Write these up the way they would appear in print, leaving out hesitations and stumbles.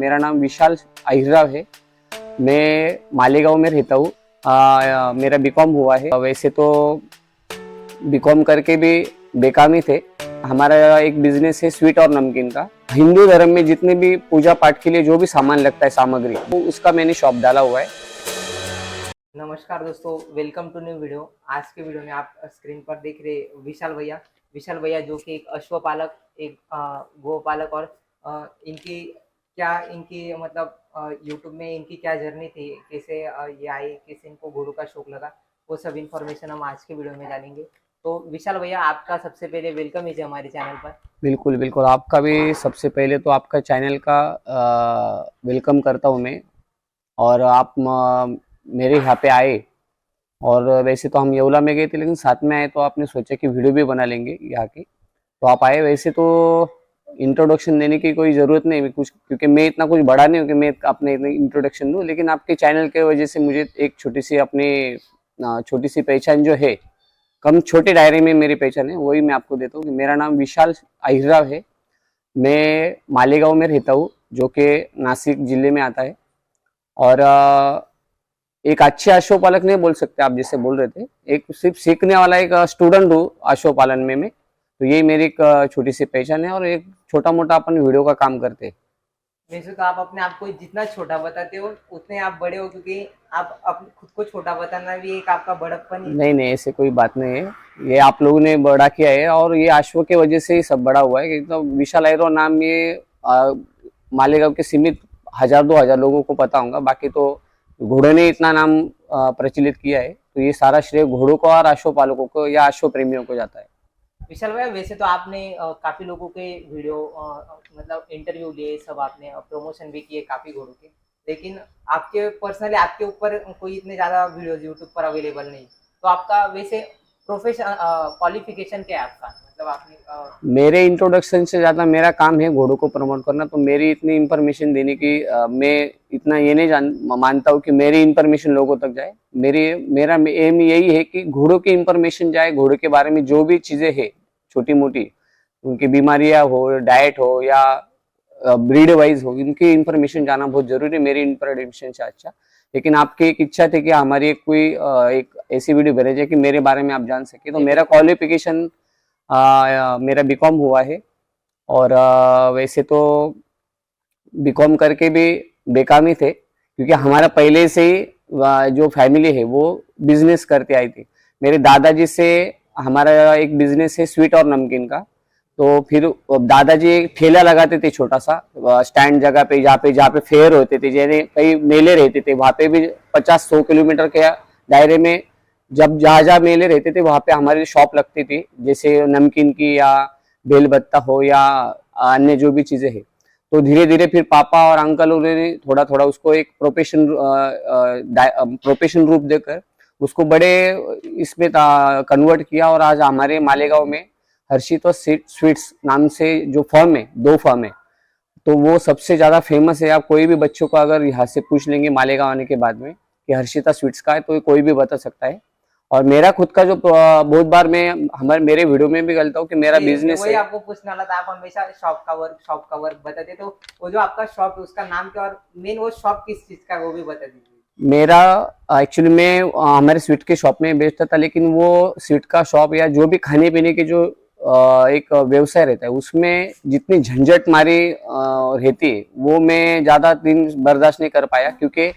मेरा नाम विशाल अहिरराव है। मैं मालेगांव में रहता हूँ। मेरा बीकॉम हुआ है। वैसे तो बीकॉम करके भी बेकामी थे। हमारा एक बिजनेस है स्वीट और नमकीन का। हिंदू धर्म में जितने भी पूजा पाठ के लिए जो भी सामान लगता है सामग्री, वो उसका मैंने शॉप डाला हुआ है। नमस्कार दोस्तों, वेलकम टू न्यू वीडियो। आज के वीडियो में आप स्क्रीन पर देख रहे विशाल भैया जो कि एक अश्वपालक, एक गोपालक और इनकी मतलब यूट्यूब में इनकी क्या जर्नी थी, कैसे ये आए, कैसे इनको घोड़ों का शौक लगा, वो सब इन्फॉर्मेशन हम आज के वीडियो में जानेंगे। तो विशाल भैया, आपका सबसे पहले वेलकम है हमारे चैनल पर। बिल्कुल बिल्कुल, आपका भी सबसे पहले तो आपका चैनल का वेलकम करता हूँ मैं। और आप मेरे यहाँ पे आए, और वैसे तो हम येवला में गए थे, लेकिन साथ में आए तो आपने सोचा कि वीडियो भी बना लेंगे यहाँ की, तो आप आए। वैसे तो इंट्रोडक्शन देने की कोई ज़रूरत नहीं कुछ, क्योंकि मैं इतना कुछ बड़ा नहीं हूँ कि मैं अपने इतने इंट्रोडक्शन दूँ। लेकिन आपके चैनल के वजह से मुझे एक छोटी सी पहचान जो है, कम छोटे दायरे में मेरी पहचान है, वही मैं आपको देता हूँ कि मेरा नाम विशाल अहिरराव है। मैं मालेगांव में रहता हूँ, जो कि नासिक जिले में आता है। और एक अच्छे अश्वपालक नहीं बोल सकते आप, जैसे बोल रहे थे, एक सिर्फ सीखने वाला एक स्टूडेंट हूँ अश्वपालन में मैं। तो यही मेरी एक छोटी सी पहचान है, और एक छोटा मोटा अपन वीडियो का काम करते हैं। वैसे तो आप अपने आप को जितना छोटा बताते हो उतने आप बड़े हो, क्योंकि आप खुद को छोटा बताना भी एक आपका बड़प्पन ही। नहीं नहीं, ऐसे कोई बात नहीं है। ये आप लोगों ने बड़ा किया है, और ये अश्व के वजह से ही सब बड़ा हुआ है। तो विशाल अहिरराव नाम ये मालेगांव के सीमित 1000-2000 लोगों को पता होगा। बाकी तो घोड़े ने इतना नाम प्रचलित किया है, तो ये सारा श्रेय घोड़ों को और अश्वपालकों को या अश्व प्रेमियों को जाता है। विशाल भाई, वैसे तो आपने काफी लोगों के वीडियो मतलब इंटरव्यू लिए, सब आपने प्रमोशन भी किए काफी घोड़ों के, लेकिन आपके पर्सनली आपके ऊपर कोई इतने ज्यादा वीडियोस यूट्यूब पर अवेलेबल नहीं। तो आपका वैसे प्रोफेशन क्वालिफिकेशन क्या है आपका, मतलब आपने मेरे इंट्रोडक्शन से ज्यादा मेरा काम है घोड़ों को प्रमोट करना। तो मेरी इतनी इंफॉर्मेशन देने की मैं इतना ये नहीं मानता हूँ कि मेरी इंफॉर्मेशन लोगों तक जाए। मेरा एम यही है कि घोड़ों की इंफॉर्मेशन जाए, घोड़ों के बारे में जो भी चीजें है छोटी मोटी, उनकी बीमारियां हो, डाइट हो, या ब्रीड वाइज हो, इनकी इंफॉर्मेशन जाना बहुत जरूरी है मेरी इंफॉर्मेशन से। अच्छा, लेकिन आपकी एक इच्छा थी कि हमारी एक ऐसी वीडियो बने जाए कि मेरे बारे में आप जान सके। तो मेरा क्वालिफिकेशन, मेरा बीकॉम हुआ है। और वैसे तो बीकॉम करके भी बेकामी थे, क्योंकि हमारा पहले से ही जो फैमिली है वो बिजनेस करते आई थी। मेरे दादाजी से हमारा एक बिजनेस है स्वीट और नमकीन का। तो फिर दादाजी एक ठेला लगाते थे छोटा सा स्टैंड जगह पे, जहाँ पे फेयर होते थे, जैसे कई मेले रहते थे, वहां पे भी 50-100 किलोमीटर के दायरे में जब जहाँ मेले रहते थे, वहां पे हमारी शॉप लगती थी, जैसे नमकीन की या बेलबत्ता हो या अन्य जो भी चीजें है। तो धीरे धीरे फिर पापा और अंकल उन्होंने थोड़ा थोड़ा उसको एक प्रोफेशन रूप देकर उसको बड़े इसमें कन्वर्ट किया। और आज हमारे मालेगांव में हर्षित और स्वीट्स नाम से जो फर्म है, 2 फर्म है, तो वो सबसे ज्यादा फेमस है। आप कोई भी बच्चों को अगर यहाँ से पूछ लेंगे मालेगांव आने के बाद में कि हर्षिता स्वीट्स का है, तो कोई भी बता सकता है। और मेरा खुद का जो बहुत बार मैं मेरे वीडियो में भी गलता हूँ कि मेरा बिजनेस वही है। आपको पूछने वाला था, आप हमेशा शॉप का वर्क बताते, तो वो जो आपका शॉप है उसका नाम क्या, और मेन वो शॉप किस चीज का है वो भी बता दीजिए। मेरा एक्चुअली मैं हमारे स्वीट के शॉप में बेचता था, लेकिन वो स्वीट का शॉप या जो भी खाने पीने के जो एक व्यवसाय रहता है, उसमें जितनी झंझट मारी रहती है, वो मैं ज्यादा दिन बर्दाश्त नहीं कर पाया। क्योंकि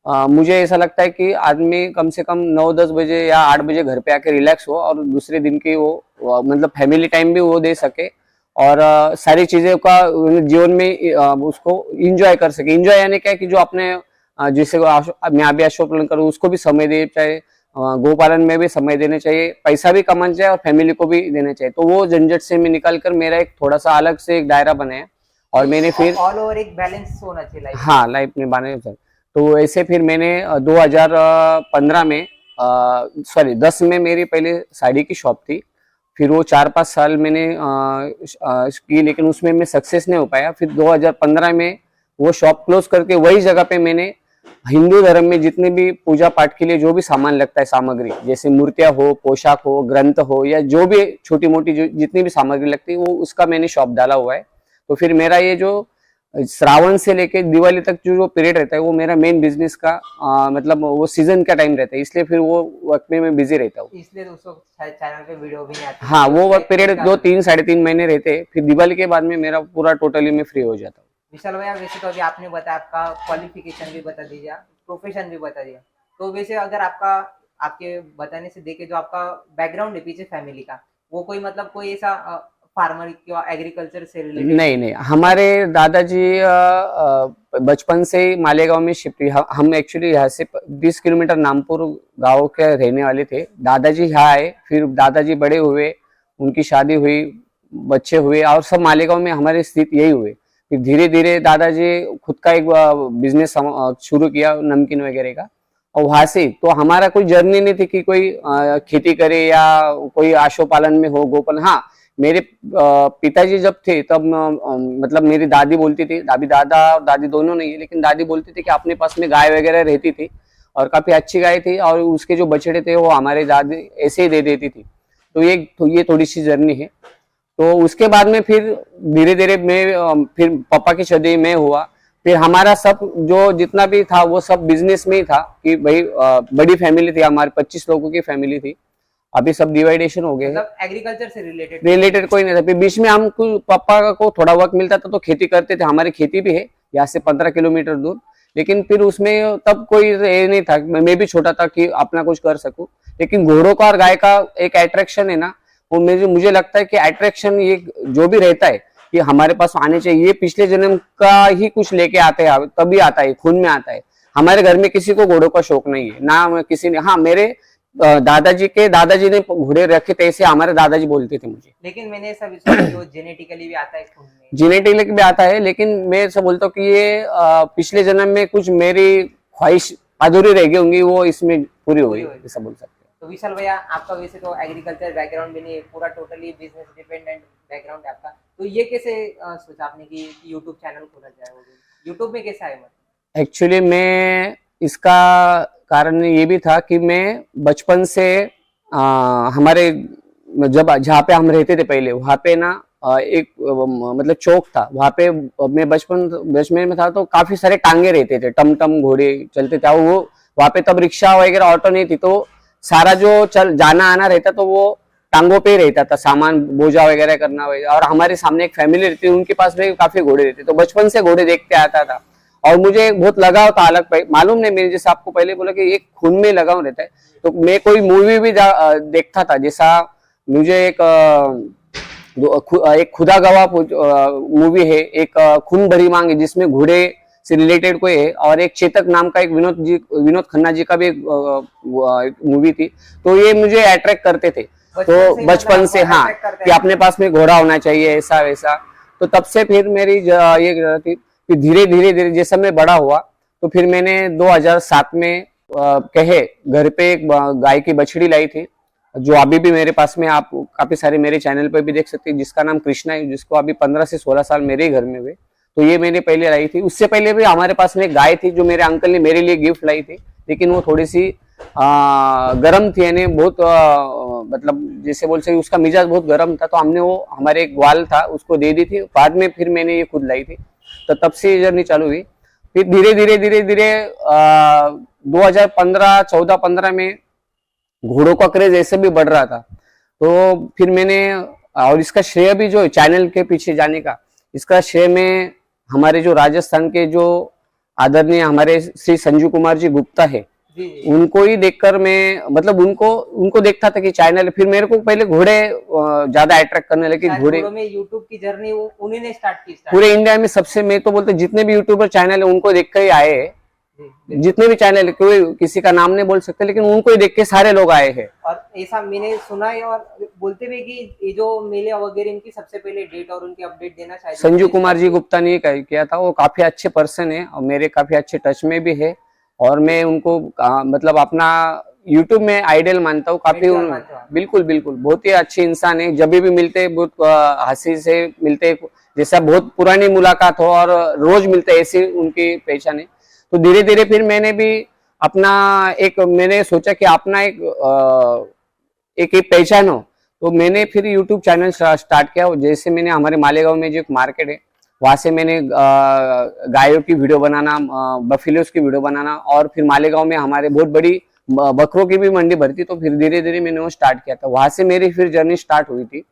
मुझे ऐसा लगता है कि आदमी कम से कम 9-10 बजे या 8 बजे घर पे आके रिलैक्स हो, और दूसरे दिन की वो मतलब फैमिली टाइम भी वो दे सके, और सारी चीजें का जीवन में उसको इंजॉय कर सके। इंजॉय यानी क्या है कि जो अपने जिससे मैं अभी अश्वपालन करूँ उसको भी समय दे, चाहे गोपालन में भी समय देने चाहिए, पैसा भी कमाना चाहिए और फैमिली को भी देना चाहिए। तो वो झंझट से मैं निकल कर मेरा एक थोड़ा सा अलग से एक दायरा बनाया, और मैंने फिर ऑल ओवर एक बैलेंस होना चाहिए लाइफ। हाँ, लाइफ में बने। तो ऐसे फिर मैंने 2015 में सॉरी 10 में मेरी पहले साड़ी की शॉप थी। फिर वो 4-5 साल मैंने की, लेकिन उसमें मैं सक्सेस नहीं हो पाया। फिर 2015 में वो शॉप क्लोज करके वही जगह पे मैंने हिंदू धर्म में जितने भी पूजा पाठ के लिए जो भी सामान लगता है सामग्री, जैसे मूर्तियां हो, पोशाक हो, ग्रंथ हो, या जो भी छोटी मोटी जो जितनी भी सामग्री लगती है, वो उसका मैंने शॉप डाला हुआ है। तो फिर मेरा ये जो श्रावण से लेके दिवाली तक जो पीरियड रहता है वो मेरा मेन बिजनेस का मतलब वो सीजन का टाइम रहता है, इसलिए फिर वो वक्त में मैं बिजी रहता हूँ। इसलिए दोस्तों शायद चैनल पे वीडियो भी नहीं आती। हाँ, वो तो वक्त पीरियड 2-3 3.5 महीने रहते हैं, फिर दिवाली के बाद में मेरा पूरा टोटली मैं फ्री हो जाता हूँ। विशाल भैया, वैसे तो अभी आपने बताया, आपका क्वालिफिकेशन भी बता दीजिए, प्रोफेशन भी बता दिया, तो वैसे अगर आपका, आपके बताने से देखे जो आपका बैकग्राउंड है पीछे फैमिली का, वो कोई मतलब कोई ऐसा फार्मर या एग्रीकल्चर से रिलेटेड? नहीं नहीं, हमारे दादाजी बचपन से ही मालेगांव में शिफ्ट हुए। हम एक्चुअली यहाँ से 20 किलोमीटर नामपुर गांव के रहने वाले थे। दादाजी यहाँ आए, फिर दादाजी बड़े हुए, उनकी शादी हुई, बच्चे हुए और सब मालेगांव में हमारे स्थित यही हुए। फिर धीरे धीरे दादाजी खुद का एक बिजनेस शुरू किया नमकीन वगैरह का, और वहां से तो हमारा कोई जर्नी नहीं थी कि कोई खेती करे या कोई आशो पालन में हो, गोपालन। हाँ, मेरे पिताजी जब थे तब मतलब मेरी दादी बोलती थी, अभी दादा और दादी दोनों नहीं है, लेकिन दादी बोलती थी कि अपने पास में गाय वगैरह रहती थी और काफी अच्छी गाय थी, और उसके जो बछड़े थे वो हमारे दादी ऐसे ही दे देती थी। तो ये थोड़ी सी जर्नी है। तो उसके बाद में फिर धीरे धीरे मैं फिर पापा की शादी में हुआ, फिर हमारा सब जो जितना भी था वो सब बिजनेस में ही था कि भाई बड़ी फैमिली थी हमारी, 25 लोगों की फैमिली थी। अभी सब डिवाइडेशन हो गए, मतलब एग्रीकल्चर से रिलेटेड कोई नहीं था। फिर बीच में हम पापा को थोड़ा वक्त मिलता था तो खेती करते थे, हमारी खेती भी है यहाँ से 15 किलोमीटर दूर, लेकिन फिर उसमें तब कोई ये नहीं था, मैं भी छोटा था कि अपना कुछ कर सकूं। लेकिन घोड़ों का और गाय का एक अट्रैक्शन है ना, वो मुझे लगता है कि अट्रैक्शन ये जो भी रहता है कि हमारे पास आने चाहिए, ये पिछले जन्म का ही कुछ लेके आते हैं, तभी आता है, खून में आता है। हमारे घर में किसी को घोड़ों का शौक नहीं है ना, किसी ने। हाँ, मेरे दादाजी ने घोड़े रखे थे, ऐसे हमारे दादाजी बोलते थे मुझे। लेकिन मैंने ऐसा विश्वास किया जेनेटिकली भी आता है खून में, जेनेटिकली भी आता है, लेकिन मैं ऐसा बोलता हूँ कि ये पिछले जन्म में कुछ मेरी ख्वाहिश अधूरी रह गई होंगी, वो इसमें पूरी हो गई, ऐसा बोल सकते हैं। तो विशाल भैया, आपका वैसे तो एग्रीकल्चर बैकग्राउंड भी नहीं है, पूरा टोटली बिजनेस डिपेंडेंट बैकग्राउंड है आपका, तो ये कैसे सोचा आपने कि यूट्यूब चैनल खोला जाए? यूट्यूब में कैसे आए? मतलब एक्चुअली मैं इसका कारण ये भी था कि मैं बचपन से हमारे जब जहाँ पे हम रहते थे पहले, वहाँ पे ना एक मतलब चौक था, वहाँ पे मैं बचपन में था तो काफी सारे टांगे रहते थे, टमटम घोड़े चलते थे। वो वहाँ पे तब रिक्शा वगैरह ऑटो नहीं थी, तो सारा जो जाना आना रहता तो वो टांगों पे ही रहता था, सामान बोझा वगैरह करना वगैरह। और हमारे सामने एक फैमिली रहती, उनके पास में काफी घोड़े रहते, तो बचपन से घोड़े देखते आता था और मुझे बहुत लगाव था। अलग मालूम नहीं, मेरे जैसे आपको पहले बोला कि एक खून में लगाव रहता है, तो मैं कोई मूवी भी देखता था। जैसा मुझे एक खुदा गवाह मूवी है, एक खून भरी मांग है जिसमें घोड़े से रिलेटेड कोई है, और एक चेतक नाम का एक विनोद खन्ना जी का भी एक मूवी थी। तो ये मुझे अट्रैक्ट करते थे, तो बचपन से हाँ, कि अपने पास में घोड़ा होना चाहिए, ऐसा वैसा। तो तब से फिर मेरी ये थी। फिर धीरे धीरे जैसा मैं बड़ा हुआ तो फिर मैंने 2007 में कहे घर पे एक गाय की बछड़ी लाई थी, जो अभी भी मेरे पास में आप काफी सारे मेरे चैनल पर भी देख सकते हैं, जिसका नाम कृष्णा है, जिसको अभी 15 से 16 साल मेरे ही घर में हुए। तो ये मैंने पहले लाई थी। उससे पहले भी हमारे पास में एक गाय थी जो मेरे अंकल ने मेरे लिए गिफ्ट लाई थी, लेकिन वो थोड़ी सी गर्म थी, यानी बहुत मतलब जैसे बोल सके उसका मिजाज बहुत गर्म था, तो हमने वो हमारे एक ग्वाल था उसको दे दी थी। बाद में फिर मैंने ये खुद लाई थी, तो तब से ये जर्नी चालू हुई। फिर धीरे धीरे 2014-15 में घोड़ों का क्रेज ऐसे भी बढ़ रहा था, तो फिर मैंने, और इसका श्रेय भी जो चैनल के पीछे जाने का, इसका श्रेय में हमारे जो राजस्थान के जो आदरणीय हमारे श्री संजू कुमार जी गुप्ता है, उनको ही देखकर मैं मतलब उनको देखता था कि चैनल। फिर मेरे को पहले घोड़े ज्यादा अट्रैक्ट करने लगे। घोड़े में यूट्यूब की जर्नी उन्हीं ने स्टार्ट की। पूरे इंडिया में सबसे, मैं तो बोलते जितने भी यूट्यूबर चैनल है उनको देख कर ही आए हैं, जितने भी चैनल, कोई किसी का नाम नहीं बोल सकते, लेकिन उनको ही देख के सारे लोग आए हैं। और ऐसा मैंने सुना है और बोलते भी कि ये जो मेले वगैरह इनकी सबसे पहले डेट और उनकी अपडेट देना शायद संजू कुमार जी गुप्ता ने किया था। वो काफी अच्छे पर्सन है और मेरे काफी अच्छे टच में भी है, और मैं उनको मतलब अपना यूट्यूब में आइडल मानता हूँ काफी। बिल्कुल बिल्कुल, बहुत ही अच्छे इंसान है। जब भी मिलते बहुत हंसी से मिलते, जैसा बहुत पुरानी मुलाकात हो और रोज मिलते, ऐसी उनकी पहचान है। तो धीरे धीरे फिर मैंने भी अपना मैंने सोचा कि अपना एक पहचान हो, तो मैंने फिर यूट्यूब चैनल स्टार्ट किया। जैसे मैंने हमारे मालेगांव में जो एक मार्केट है, वहां से मैंने गायों की वीडियो बनाना, बफेलोस की वीडियो बनाना, और फिर मालेगांव में हमारे बहुत बड़ी बकरों की भी मंडी भरती, तो फिर धीरे धीरे मैंने वो स्टार्ट किया था। वहां से मेरी फिर जर्नी स्टार्ट हुई थी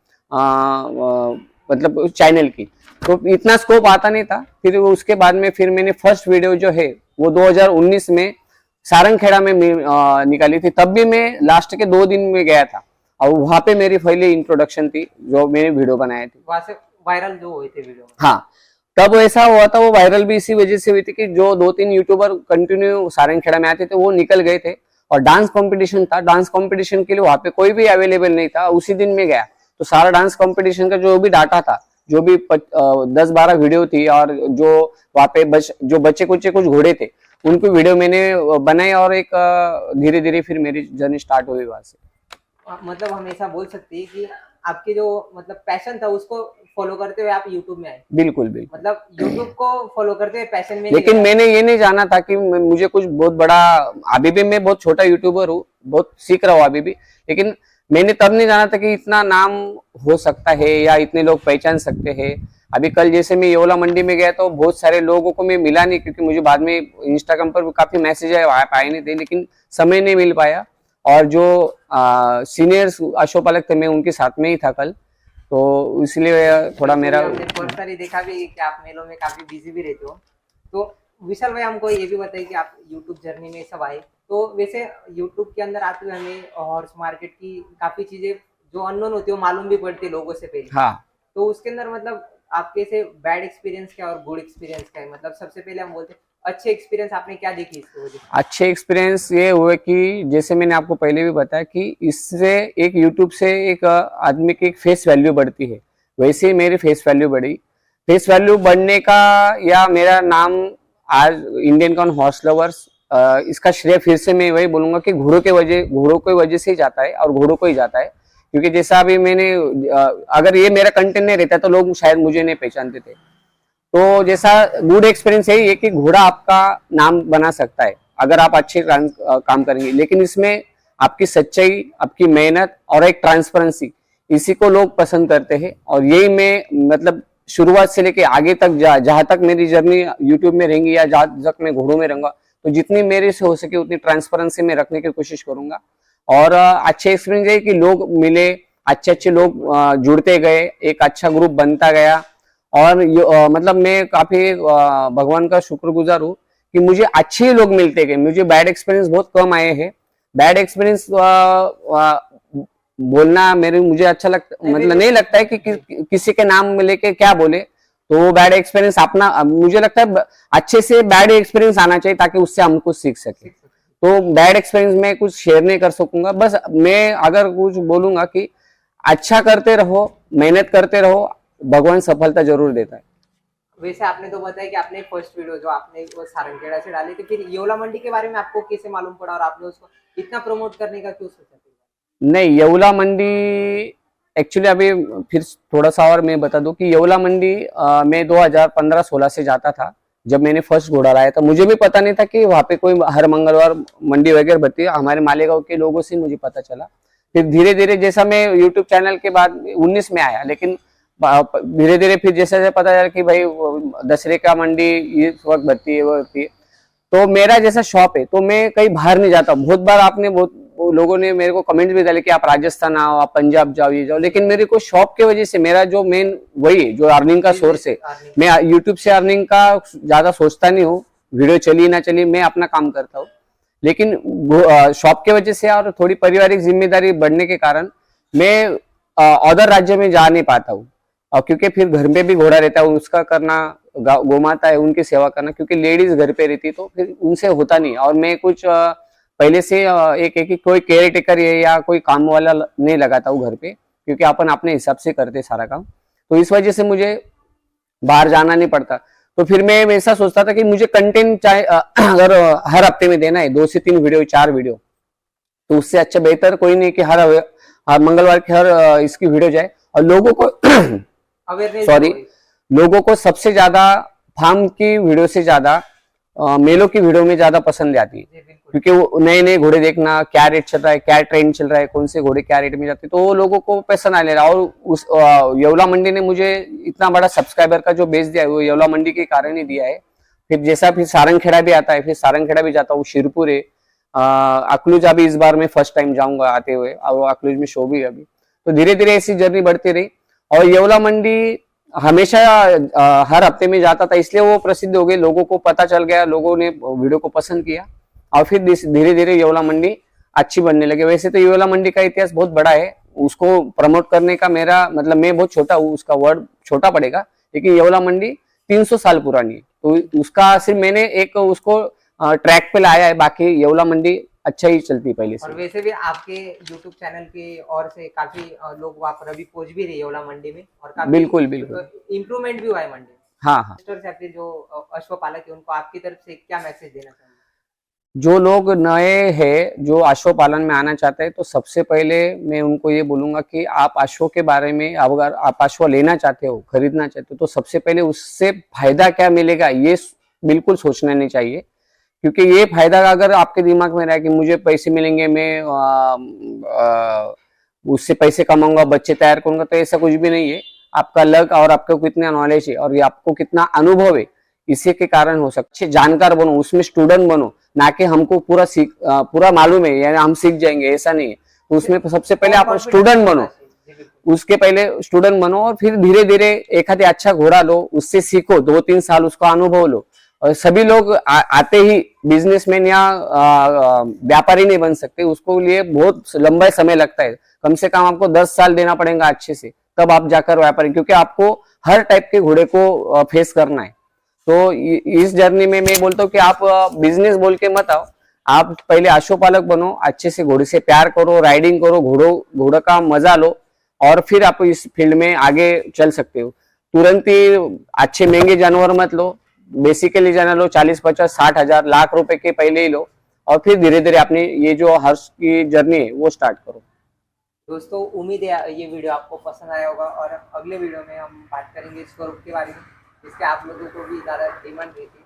मतलब चैनल की। तो इतना स्कोप आता नहीं था। फिर उसके बाद में फिर मैंने फर्स्ट वीडियो जो है वो 2019 में सारंगखेड़ा में निकाली थी। तब भी मैं लास्ट के 2 दिन में गया था, और वहां पे मेरी पहली इंट्रोडक्शन थी जो मैंने वीडियो बनाए थे। वहां से वायरल जो हुए थे वीडियो। हाँ, तब ऐसा हुआ था, वो वायरल भी इसी वजह से हुई थी कि जो 2-3 यूट्यूबर कंटिन्यू सारंगखेड़ा में आते थे वो निकल गए थे, और डांस कंपटीशन था। डांस कंपटीशन के लिए वहां पे कोई भी अवेलेबल नहीं था। उसी दिन में गया तो सारा डांस कंपटीशन का जो भी डाटा था, जो भी 10-12 वीडियो थी, और जो वहां पे जो बच्चे कुछ घोड़े थे उनकी वीडियो मैंने बनाई, और एक धीरे धीरे फिर मेरी जर्नी स्टार्ट हुई वहां से। मतलब हम ऐसा बोल सकते हैं कि आपके जो मतलब पैशन था उसको फॉलो करते हुए आप यूट्यूब में आए। बिल्कुल बिल्कुल। मतलब यूट्यूब को फॉलो करते हुए पैशन में लेकिन मैंने ये नहीं जाना था कि मुझे कुछ बहुत बड़ा, अभी भी मैं बहुत छोटा यूट्यूबर हूँ, बहुत सीख रहा हूँ अभी भी, लेकिन मैंने तब नहीं जाना था कि इतना नाम हो सकता है या इतने लोग पहचान सकते हैं। अभी कल जैसे मैं येवला मंडी में गया तो बहुत सारे लोगों को मैं मिला नहीं, क्योंकि मुझे बाद में इंस्टाग्राम पर काफी मैसेज आए नहीं थे, लेकिन समय नहीं मिल पाया। और जो सीनियर्स अशोपालक थे, मैं उनके साथ में ही था कल, तो इसलिए थोड़ा मेरा पर्सनली देखा भी कि आप मेलों में काफी बिजी भी रहते हो। तो विशाल भाई हमको ये भी बताइए कि आप यूट्यूब जर्नी में सब आए, तो वैसे यूट्यूब के अंदर आते हुए हमें हॉर्स मार्केट की काफी चीजें जो अननोन होती है वो मालूम भी पड़ती है लोगों से पहले। हाँ, तो उसके अंदर मतलब आपके से बैड एक्सपीरियंस क्या और गुड एक्सपीरियंस क्या है? मतलब सबसे पहले हम बोलते हैं अच्छे एक्सपीरियंस आपने क्या देखी इसकी वजह से? अच्छे एक्सपीरियंस ये हुए कि जैसे मैंने आपको पहले भी बताया कि इससे एक यूट्यूब से एक आदमी की एक फेस वैल्यू बढ़ती है, वैसे ही मेरी फेस वैल्यू बढ़ी। फेस वैल्यू बढ़ने का या मेरा नाम आज इंडियन कॉर्न हॉर्स लवर्स, इसका श्रेय फिर से मैं वही बोलूंगा कि घोड़ों की वजह से ही जाता है, और घोड़ों को ही जाता है। क्योंकि जैसा अभी मैंने अगर ये मेरा कंटेंट नहीं रहता तो लोग शायद मुझे नहीं पहचानते थे। तो जैसा गुड एक्सपीरियंस यही है कि घोड़ा आपका नाम बना सकता है अगर आप अच्छे काम करेंगे, लेकिन इसमें आपकी सच्चाई, आपकी मेहनत और एक ट्रांसपेरेंसी, इसी को लोग पसंद करते हैं। और यही मैं मतलब शुरुआत से लेके आगे तक जहां तक मेरी जर्नी यूट्यूब में रहेंगी या जहां तक मैं घोड़ों में रहूंगा, तो जितनी मेरे से हो सके उतनी ट्रांसपेरेंसी में रखने की कोशिश करूंगा। और अच्छे एक्सपीरियंस है कि लोग मिले, अच्छे लोग जुड़ते गए, एक अच्छा ग्रुप बनता गया। और मतलब मैं काफी भगवान का शुक्रगुजार हूँ कि मुझे अच्छे लोग मिलते गए। मुझे बैड एक्सपीरियंस बहुत कम आए हैं। बैड एक्सपीरियंस बोलना मुझे अच्छा लगता, मतलब नहीं लगता है कि किसी के नाम लेके क्या बोले, तो वो बैड एक्सपीरियंस अपना, मुझे लगता है अच्छे से बैड एक्सपीरियंस आना चाहिए ताकि उससे हम कुछ सीख सके। तो बैड एक्सपीरियंस में कुछ शेयर नहीं कर सकूंगा। बस मैं अगर कुछ बोलूंगा कि अच्छा करते रहो, मेहनत करते रहो, भगवान सफलता जरूर देता है। वैसे आपने तो बताया कि आपने फर्स्ट वीडियो जो आपने वो सारंगखेड़ा से डाली थी, फिर येवला मंडी के बारे में आपको कैसे मालूम पड़ा और आपने उसको इतना प्रमोट करने का क्यों सोचा? नहीं, येवला मंडी एक्चुअली अभी फिर थोड़ा सा और मैं बता दूं कि येवला मंडी मैं 2015-16 से जाता था। जब मैंने फर्स्ट घोड़ा लाया था मुझे भी पता नहीं था कि वहां पे कोई हर मंगलवार मंडी वगैरह भरती है। हमारे मालेगांव के लोगों से मुझे पता चला। फिर धीरे धीरे जैसा मैं यूट्यूब चैनल के बाद 19 में आया, लेकिन धीरे धीरे फिर जैसे जैसे पता चला कि भाई दशहरे का मंडी इस वक्त भरती है, वो भरती है, तो मेरा जैसा शॉप है तो मैं कहीं बाहर नहीं जाता। बहुत बार आपने बहुत लोगों ने मेरे को कमेंट भी डाले कि आप राजस्थान आओ, आप पंजाब जाओ, ये जाओ, लेकिन मेरे को शॉप की वजह से मेरा जो मेन वही है जो अर्निंग का सोर्स है। मैं यूट्यूब से अर्निंग का ज्यादा सोचता नहीं हूँ, वीडियो चली ना चली मैं अपना काम करता हूँ। लेकिन शॉप की वजह से और थोड़ी पारिवारिक जिम्मेदारी बढ़ने के कारण मैं अदर राज्य में जा नहीं पाता हूँ। और क्योंकि फिर घर में भी घोड़ा रहता है, उसका करना, गोमाता है उनकी सेवा करना, क्योंकि लेडीज घर पे रहती तो फिर उनसे होता नहीं। और मैं कुछ पहले से एक कोई केयर टेकर या कोई काम वाला नहीं लगाता हूँ घर पे, क्योंकि अपन अपने हिसाब से करते सारा काम। तो इस वजह से मुझे बाहर जाना नहीं पड़ता। तो फिर मैं ऐसा सोचता था कि मुझे कंटेंट चाहे अगर हर हफ्ते में देना है 2 से 3 वीडियो, 4 वीडियो, तो उससे अच्छा बेहतर कोई नहीं कि हर मंगलवार की हर इसकी वीडियो जाए। और लोगों को लोगों को सबसे ज्यादा फार्म की वीडियो से ज्यादा मेलों की वीडियो में ज्यादा पसंद आती है, जी बिल्कुल। क्योंकि वो नए नए घोड़े देखना, क्या रेट चल रहा है, क्या ट्रेंड चल रहा है, कौन से घोड़े क्या रेट में जाते हैं, तो वो लोगों को पसंद आने लगा। और उस येवला मंडी ने मुझे इतना बड़ा सब्सक्राइबर का जो बेस दिया है वो येवला मंडी के कारण ही दिया है। फिर जैसा फिर सारंगखेड़ा भी आता है, फिर सारंगखेड़ा भी जाता हूँ, शिरपुर है, अकलूजा भी इस बार मैं फर्स्ट टाइम जाऊंगा आते हुए, और अकलूज में शो भी है अभी। तो धीरे धीरे ऐसी जर्नी बढ़ती रही। और येवला मंडी हमेशा हर हफ्ते में जाता था, इसलिए वो प्रसिद्ध हो गए, लोगों को पता चल गया, लोगों ने वीडियो को पसंद किया, और फिर धीरे धीरे येवला मंडी अच्छी बनने लगे। वैसे तो येवला मंडी का इतिहास बहुत बड़ा है, उसको प्रमोट करने का मेरा मतलब, मैं बहुत छोटा हूँ, उसका वर्ड छोटा पड़ेगा, लेकिन येवला मंडी 300 साल पुरानी है, तो उसका सिर्फ मैंने एक उसको ट्रैक पे लाया है, बाकी येवला मंडी अच्छा ही चलती पहले और से। वैसे भी आपके यूट्यूब चैनल की ओर से काफी लोग वहाँ पर अभी पहुंच भी रहे हैं येवला मंडी में, और काफी बिल्कुल बिल्कुल। इम्प्रूवमेंट भी हुआ है मंडी में। हाँ हाँ। इन्वेस्टर से आपके जो अश्वपालक है उनको आपकी तरफ से क्या मैसेज देना चाहेंगे? जो लोग नए हैं, जो अश्व पालन में आना चाहते हैं, तो सबसे पहले मैं उनको ये बोलूंगा कि आप अश्व के बारे में, अगर आप अश्व लेना चाहते हो, खरीदना चाहते हो, तो सबसे पहले उससे फायदा क्या मिलेगा ये बिल्कुल सोचना नहीं चाहिए। क्योंकि ये फायदा अगर आपके दिमाग में रहा कि मुझे पैसे मिलेंगे, मैं उससे पैसे कमाऊंगा, बच्चे तैयार करूंगा, तो ऐसा कुछ भी नहीं है। आपका लक और आपको कितना नॉलेज है और ये आपको कितना अनुभव है, इसी के कारण हो सकता है। जानकार बनो, उसमें स्टूडेंट बनो, ना कि हमको पूरा मालूम है यानी हम सीख जाएंगे, ऐसा नहीं है। तो उसमें सबसे पहले आप स्टूडेंट बनो, उसके पहले स्टूडेंट बनो, और फिर धीरे धीरे एक आधे अच्छा घोड़ा लो, उससे सीखो, 2-3 साल उसका अनुभव लो। और सभी लोग आते ही बिजनेसमैन या व्यापारी नहीं बन सकते, उसको लिए बहुत लंबा समय लगता है, कम से कम आपको 10 साल देना पड़ेगा अच्छे से, तब आप जाकर व्यापारी, क्योंकि आपको हर टाइप के घोड़े को फेस करना है। तो इस जर्नी में मैं बोलता हूँ कि आप बिजनेस बोल के मत आओ, आप पहले अश्वपालक बनो, अच्छे से घोड़े से प्यार करो, राइडिंग करो, घोड़ों का मजा लो, और फिर आप इस फील्ड में आगे चल सकते हो। तुरंत ही अच्छे महंगे जानवर मत लो, बेसिकली जानवर लो, 40-50-60 हजार लाख रुपए के पहले ही लो, और फिर धीरे धीरे अपनी ये जो हर्ष की जर्नी है वो स्टार्ट करो। दोस्तों उम्मीद है ये वीडियो आपको पसंद आया होगा, और अगले वीडियो में हम बात करेंगे स्वरूप के बारे में, जिसके आप लोगों को भी ज़्यादा डिमांड रहती है।